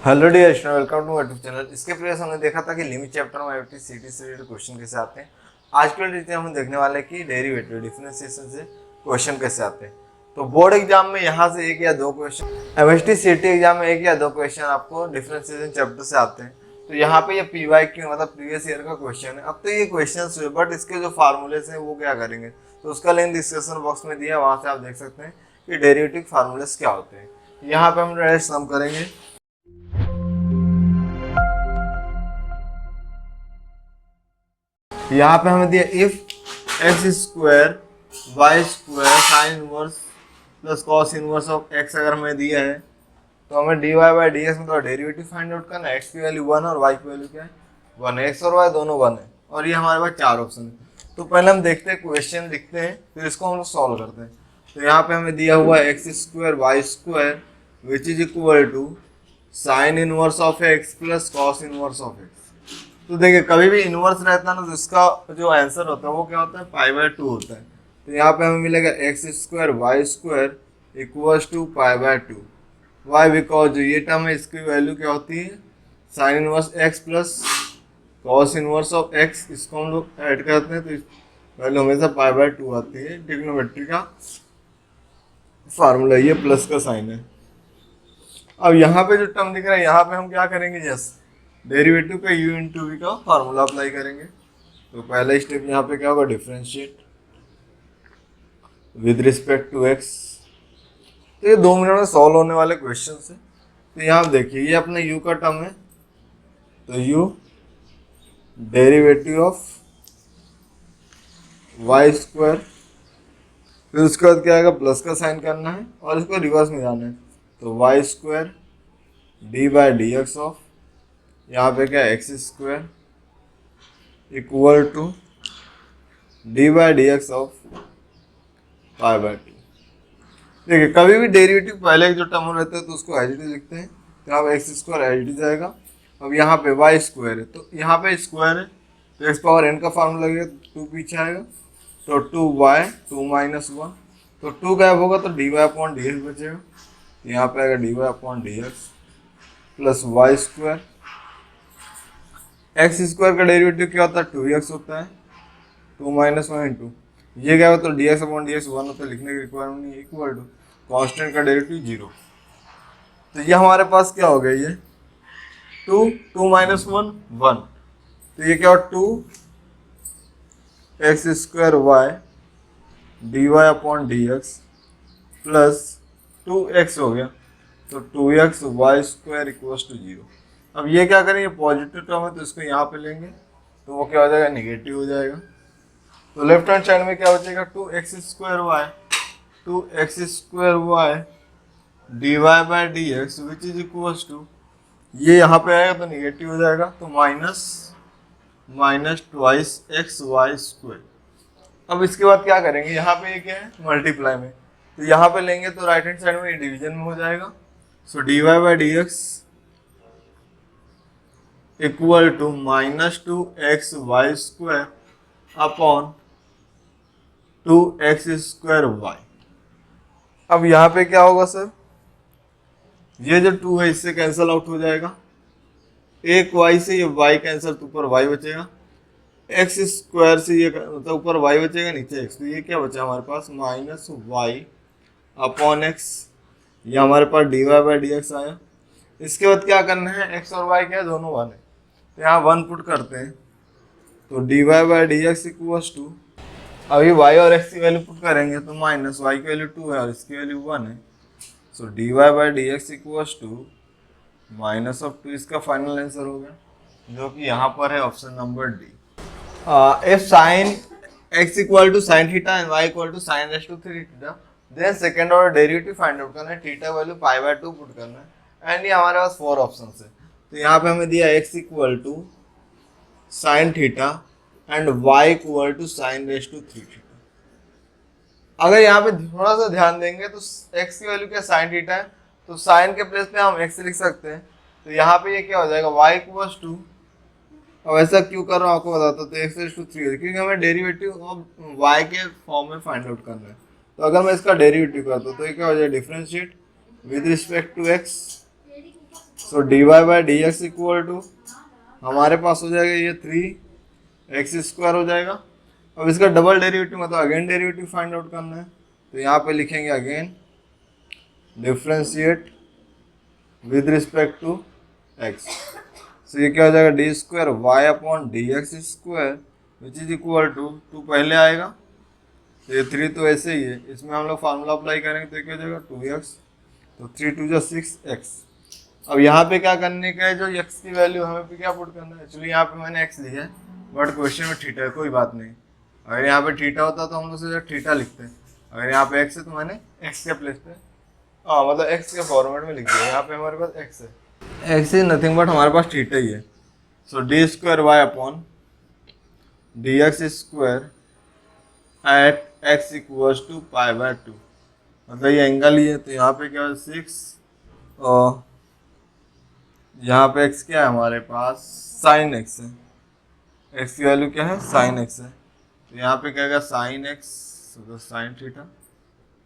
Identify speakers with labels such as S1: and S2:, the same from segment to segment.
S1: Hello dear student, welcome to my YouTube channel. इसके previous हमने देखा था कि लिमिट चैप्टर में आईआईटी सीटी से रिलेटेड क्वेश्चन कैसे आते हैं। आज के वीडियो हम देखने वाले हैं कि डेरिवेटिव डिफरेंशिएशन से क्वेश्चन कैसे आते हैं। तो बोर्ड एग्जाम में यहाँ से एक या दो क्वेश्चन, एमएसटी सीटी एग्जाम में एक या दो क्वेश्चन आपको डिफरेंशिएशन चैप्टर से आते हैं। तो यहाँ पे ये पीवाईक्यू मतलब प्रीवियस ईयर का क्वेश्चन है। अब तो ये क्वेश्चन हुए, बट इसके जो फार्मूलेस हैं वो क्या करेंगे, तो उसका लिंक डिस्क्रिप्शन बॉक्स में दिया है, वहाँ से आप देख सकते हैं कि डेरिवेटिव फार्मूलेस क्या होते हैं। यहाँ पे हम डायरेक्ट सम करेंगे। यहाँ पे हमें दिया if x square Y square sine inverse plus cos inverse of x अगर हमें दिया है तो हमें d Y by D x मतलब डेरिवेटिव फाइंड आउट करना है। एक्स की वैल्यू 1 और वाई की वैल्यू क्या है 1 है। एक्स और वाई दोनों 1 है और ये हमारे पास चार ऑप्शन है। तो पहले हम देखते हैं, क्वेश्चन लिखते हैं, फिर इसको हम लोग सॉल्व करते हैं। तो यहाँ पे हमें दिया हुआ है x square Y square which is equal to sine inverse of x plus cos inverse of x. तो देखिए कभी भी इनवर्स रहता है ना तो इसका जो आंसर होता है वो क्या होता है पाई/2 होता है। तो यहाँ पे हमें मिलेगा X square Y square equals to पाई/2। वाई बिकॉज ये टर्म है, इसकी वैल्यू क्या होती है sine inverse X plus cos inverse of X. इसको हम लोग ऐड करते हैं तो वैल्यू हमेशा पाई/2 आती है। ट्रिग्नोमेट्री का फार्मूला ये प्लस का साइन है। अब यहाँ पे जो टर्म दिख रहा है यहाँ पे हम क्या करेंगे, यस डेरिवेटिव पे u इंटू वी का फार्मूला अप्लाई करेंगे। तो पहला स्टेप यहाँ पे क्या होगा, differentiate with respect to x। तो ये 2 मिनट में सॉल्व होने वाले क्वेश्चन है। तो यहाँ देखिए ये अपना u का टर्म है, तो u derivative of y square, फिर उसके बाद क्या आएगा प्लस का साइन करना है और इसको रिवर्स में जाना है। तो Y square D by D X of यहाँ पे क्या X square equal to D by D X of पाई/2। देखिए कभी भी डेरिवेटिव पहले जो टर्म रहता है तो उसको एज इट इज लिखते हैं। तो यहाँ पे x square as it is आएगा। अब यहाँ पे वाई स्क्वायर है तो यहाँ पे स्क्वायर है तो एक्स पावर एन का फार्मूला लगेगा, 2 पीछे आएगा तो 2y 2 माइनस 1, तो 2 गायब होगा तो dy अपॉन डी एक्स बचेगा। यहाँ पे आएगा dy upon d x plus y square. X square का डेरिवेटिव क्या होता है 2x होता है, 2 माइनस 1 इंटू ये क्या होता है D x upon d x 1 होता है, लिखने की रिक्वायरमेंट नहीं, इक्वल टू कॉन्स्टेंट का डेरिवेटिव 0। तो ये हमारे पास क्या हो गया, ये 2 माइनस 1 1, तो ये क्या हो 2 x square y d y upon d x plus 2x हो गया तो 2x Y square equals to 0। अब ये क्या करेंगे, पॉजिटिव टर्म है तो इसको यहाँ पे लेंगे तो वो क्या हो जाएगा नेगेटिव हो जाएगा। तो लेफ्ट हैंड साइड में क्या बचेगा 2x square y d Y by D x which is equals to, ये यहाँ पे आएगा तो नेगेटिव हो जाएगा तो minus twice x y square. अब इसके बाद क्या करेंगे, यहाँ पे ये क्या है मल्टीप्लाई में, तो यहाँ पे लेंगे तो राइट हैंड साइड में ये डिवीजन में हो जाएगा। So D Y by D x equal to minus 2x Y square upon 2x square Y. अब यहाँ पे क्या होगा सर, ये जो 2 है इससे कैंसिल आउट हो जाएगा, एक y से ये y कैंसिल तो ऊपर y बचेगा, x स्क्वायर से ये मतलब ऊपर y बचेगा नीचे x, तो ये क्या बचा हमारे पास माइनस y अपॉन x। ये हमारे पास D Y by D X आया। इसके बाद क्या करना है, x और y क्या है दोनों 1 है तो यहाँ 1 पुट करते हैं तो d Y by D x equals to, अभी y और x की वैल्यू पुट करेंगे तो माइनस y की वैल्यू 2 है और इसकी वैल्यू 1 है। So D Y by D x equals to minus of 2, इसका फाइनल आंसर हो गया जो कि यहाँ पर है option number D. If sine x equal to sine theta and y equal to sine raise to 3 theta, then second order derivative find out करना है, थीटा वैल्यू पाई/2 पुट करना है एंड ये हमारे पास 4 ऑप्शन है। तो यहाँ पे हमें दिया x equal to sine theta and y equal to sine raise to 3 theta. अगर यहाँ पे थोड़ा सा ध्यान देंगे तो x की वैल्यू क्या साइन थीटा है तो साइन के प्लेस पे हम x लिख सकते हैं। तो यहाँ पे ये क्या हो जाएगा y इक्वल्स टू, अब ऐसा क्यों कर रहा हूँ आपको बताता हूँ, तो x रेस टू 3 है क्योंकि हमें डेरिवेटिव ऑफ y के फॉर्म में फाइंड आउट करना है। तो अगर मैं इसका डेरिवेटिव करता हूँ तो ये क्या हो जाएगा differentiate with respect to x so D Y by D x equal to हमारे पास हो जाएगा ये 3x² हो जाएगा। अब इसका डबल डेरिवेटिव मतलब अगेन डेरिवेटिव फाइंड आउट करना है, तो यहाँ पे लिखेंगे again differentiate with respect to x। So ये क्या हो जाएगा d² y/dx² which is equal to 2 पहले आएगा, तो ये 3 तो ऐसे ही है, इसमें हम लोग फार्मूला अप्लाई करेंगे तो क्या हो जाएगा 2x, तो 3 2 6x। अब यहाँ पे क्या करने का है, जो x की वैल्यू हमें पे क्या पुट करना है। एक्चुअली यहाँ पे मैंने x लिया है बट क्वेश्चन में थीटा है, कोई बात नहीं। अगर यहाँ पे थीटा होता तो हम लोग सीधा थीटा लिखते हैं, अगर यहाँ पे x है तो मैंने x के प्लेस पे मतलब x के फॉर्मेट में लिख दिया। यहाँ पे हमारे पास x है, x इज नथिंग बट हमारे पास थीटा ही है। So d² y/dx² at x equals to π/2, मतलब ये एंगल ही है, तो यहाँ पे क्या है 6 और यहाँ पे x क्या है हमारे पास साइन x है, x की वैल्यू क्या है साइन x है, तो यहाँ पे क्या होगा साइन x तो साइन थीटा,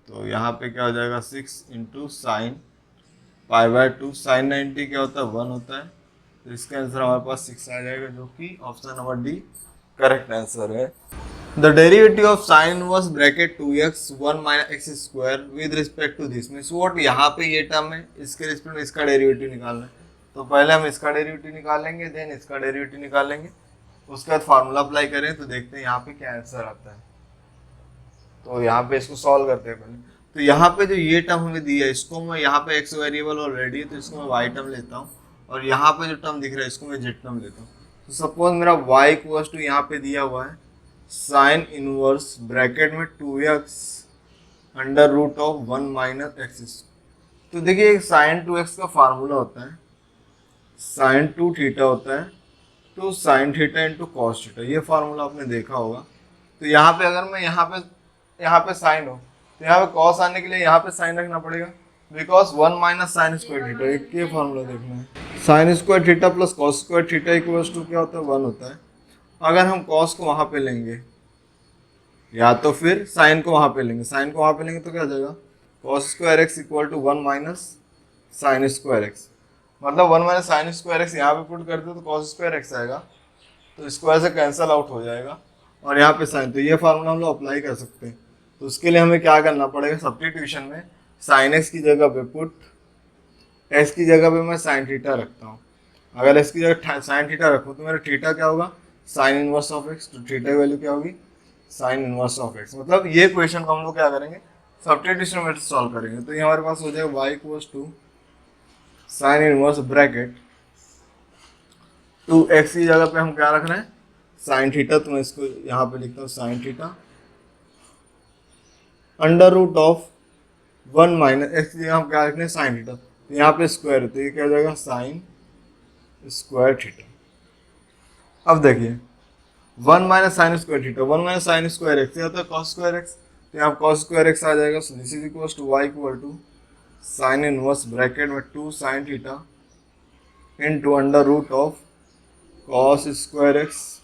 S1: तो यहाँ पे क्या हो जाएगा 6 इंटू साइन π/2, साइन 90 क्या होता है 1 होता है, तो इसका आंसर हमारे पास 6 आ जाएगा, जो कि option number D correct answer है। The derivative of sine inverse bracket 2x 1 - x² with respect to this means what, यहाँ पे ये टर्म है, इसके रिस्पेक्ट में इसका डेरिवेटिव निकालना है, तो पहले हम इसका डेरिवेटिव निकालेंगे देन इसका डेरिवेटिव निकालेंगे, उसके बाद फार्मूला अप्लाई करें तो देखते हैं यहाँ पे क्या आंसर आता है। तो यहाँ पे इसको सॉल्व करते हैं पहले, तो यहाँ पे जो ये टर्म हमें दिया है इसको मैं यहाँ पे x वेरिएबल ऑलरेडी है तो इसको मैं y टर्म लेता हूँ, और यहाँ पे जो टर्म दिख रहा है इसको मैं z टर्म लेता हूँ। तो सपोज मेरा y इक्वल्स टू यहाँ पे दिया हुआ है साइन इनवर्स ब्रैकेट में 2x under root of 1 - x। तो देखिए साइन 2x का फार्मूला होता है साइन 2 थीटा होता है तो sign theta into cos theta, ये फार्मूला आपने देखा होगा। तो यहाँ पे अगर मैं यहाँ पे साइन हो तो यहाँ पे कॉस आने के लिए यहाँ पे साइन रखना पड़ेगा, बिकॉज 1 - साइन स्क्वायर थीटा, एक ये फार्मूला देखना है। Sine square theta plus cos square theta equals to क्या होता है 1 होता है। अगर हम कॉस को वहाँ पे लेंगे या तो फिर साइन को वहाँ पे लेंगे, साइन को वहाँ पे लेंगे तो क्या हो जाएगा cos square x equal to 1 - sine square x, मतलब 1 - साइन स्क्वायर एक्स यहाँ पे पुट करते तो कॉस स्क्वायर एक्स आएगा, तो स्क्वायर से कैंसिल आउट हो जाएगा और यहाँ पे साइन, तो ये फार्मूला हम लोग अप्लाई कर सकते हैं। तो उसके लिए हमें क्या करना पड़ेगा, सब्स्टिट्यूशन में साइन एक्स की जगह पे पुट एक्स की जगह पे मैं साइन थीटा रखता हूँ। अगर एक्स की जगह साइन थीटा रखूँ तो मेरा थीटा क्या होगा साइन इनवर्स ऑफ एक्स, तो थीटा की वैल्यू क्या होगी साइन इनवर्स ऑफ एक्स। मतलब ये क्वेश्चन को हम लोग क्या करेंगे सब्स्टिट्यूशन में सॉल्व करेंगे, तो ये हमारे पास हो जाएगा y equals to sine inverse bracket 2x की जगह पे हम क्या रख रहे हैं साइन थीटा, तो मैं इसको यहाँ पे लिखता हूँ sine theta under root of 1 - x की जगह हम क्या रख रहे हैं साइन थीटा, तो यहाँ पे स्क्वायर है तो ये क्या हो जाएगा साइन स्क्वायर थीटा। अब देखिए 1 - sine square theta 1 - sine square x होता है कॉस स्क्वायर एक्स, तो यहाँ कॉस स्क्वायर एक्स आ जाएगा। So this is equal to y equal to sine inverse bracket में 2 sine theta into under root of cos square x,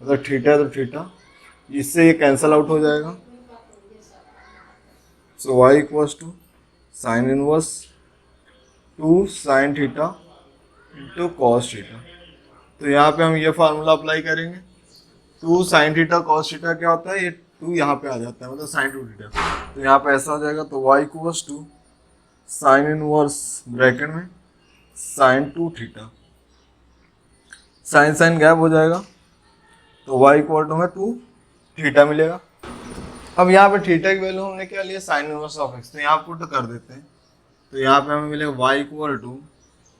S1: मतलब theta तो theta, इससे ये कैंसिल आउट हो जाएगा। So y equal to sine inverse 2 sine theta into cos theta, तो यहाँ पे हम ये फार्मूला अप्लाई करेंगे। 2 साइन थीटा कॉस थीटा क्या होता है, ये 2 यहाँ पे आ जाता है मतलब साइन 2 थीटा, तो यहाँ पे ऐसा हो जाएगा। तो y equals to sine inverse bracket में sine 2 theta, sine sine gap हो जाएगा, तो y इक्वल टू में 2 थीटा मिलेगा। अब यहाँ पे थीटा की वैल्यू हमने क्या लिया साइन इनवर्स ऑफ एक्स, तो यहाँ पुट कर देते हैं, तो यहाँ पे हमें मिलेगा y equal to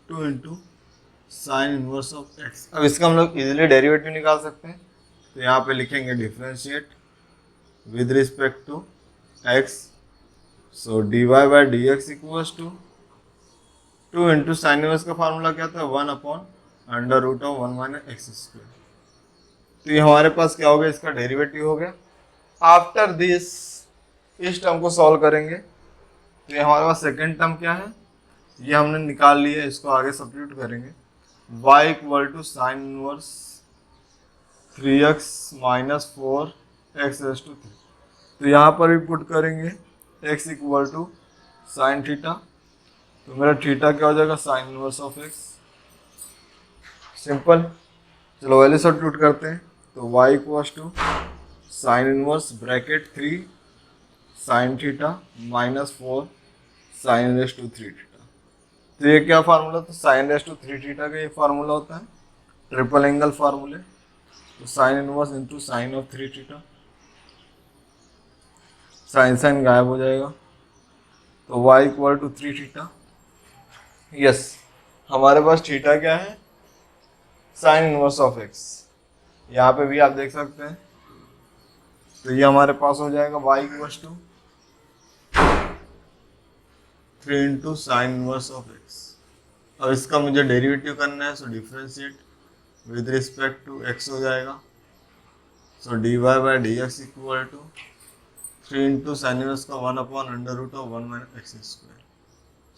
S1: 2 into sine inverse of x. अब इसका हम लोग इजीली डेरिवेटिव निकाल सकते हैं, तो यहाँ पे लिखेंगे differentiate with respect to x, so dy by D x equals to 2 into sine inverse का फार्मूला क्या था 1 अंडर रूट ऑफ 1 - x²। तो ये हमारे पास क्या हो गया इसका डेरिवेटिव हो गया। आफ्टर दिस इस टर्म को सॉल्व करेंगे, तो ये हमारे पास सेकेंड टर्म क्या है ये हमने निकाल लिया, इसको आगे सब्स्टिट्यूट करेंगे। y equal to sine inverse 3x - 4x⁻3, तो यहाँ पर भी पुट करेंगे x equal to sine theta तो मेरा थीटा क्या हो जाएगा, sine inverse of x. Simple. चलो वैल्यू सब्स्टिट्यूट करते हैं। तो y equals to sine inverse bracket 3 sine theta minus 4 sine raise to 3 theta. तो ये क्या फार्मूला, तो साइन रेस टू 3 थीटा का ये फार्मूला होता है ट्रिपल एंगल फार्मूले। तो sine inverse into sine of 3 theta, sine sine गायब हो जाएगा। तो y equal to 3 theta. Yes, हमारे पास थीटा क्या है, साइन इनवर्स ऑफ एक्स। यहाँ पे भी आप देख सकते हैं। तो ये हमारे पास हो जाएगा y equal to 3 into sine inverse of x. अब इसका मुझे डेरिवेटिव करना है, so differentiate with respect to x हो जाएगा। So dy by D x equal to 3 into sine inverse का 1 upon under root of 1 minus x square.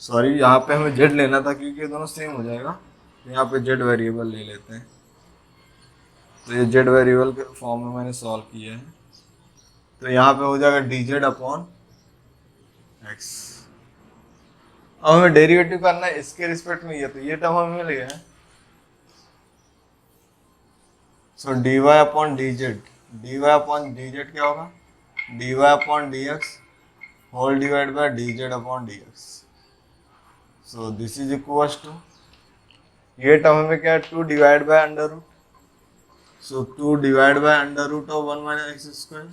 S1: Sorry, यहाँ पे हमें z लेना था क्योंकि ये दोनों सेम हो जाएगा। तो यहाँ पे z वेरिएबल ले लेते हैं। तो ये z वेरिएबल के फॉर्म में मैंने सॉल्व किया है। तो यहाँ पे हो जाएगा dz अपॉन x। अब हमें डेरिवेटिव करना है इसके रिस्पेक्ट में, ये तो ये टर्म हमें मिल गया है। So dy upon dz, dy upon dz क्या होगा, dy upon dx whole divide by dz upon dx। So this is equals to, ये टर्म में क्या है, 2 divide by under root. So 2 divide by under root of 1 minus x square,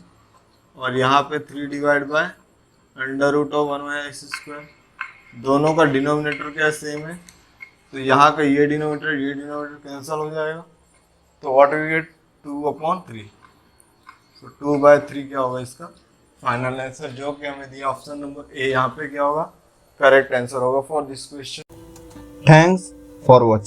S1: और यहाँ पे 3 divide by under root of 1 minus x square. दोनों का denominator क्या सेम है, तो यहाँ का ये डिनोमिनेटर कैंसिल हो जाएगा। तो व्हाट वी गेट, 2 अपॉन 3। सो 2/3 क्या होगा इसका फाइनल आंसर, जो कि हमें दिया ऑप्शन नंबर ए। यहाँ पे क्या होगा, करेक्ट आंसर होगा for this question. Thanks for watching.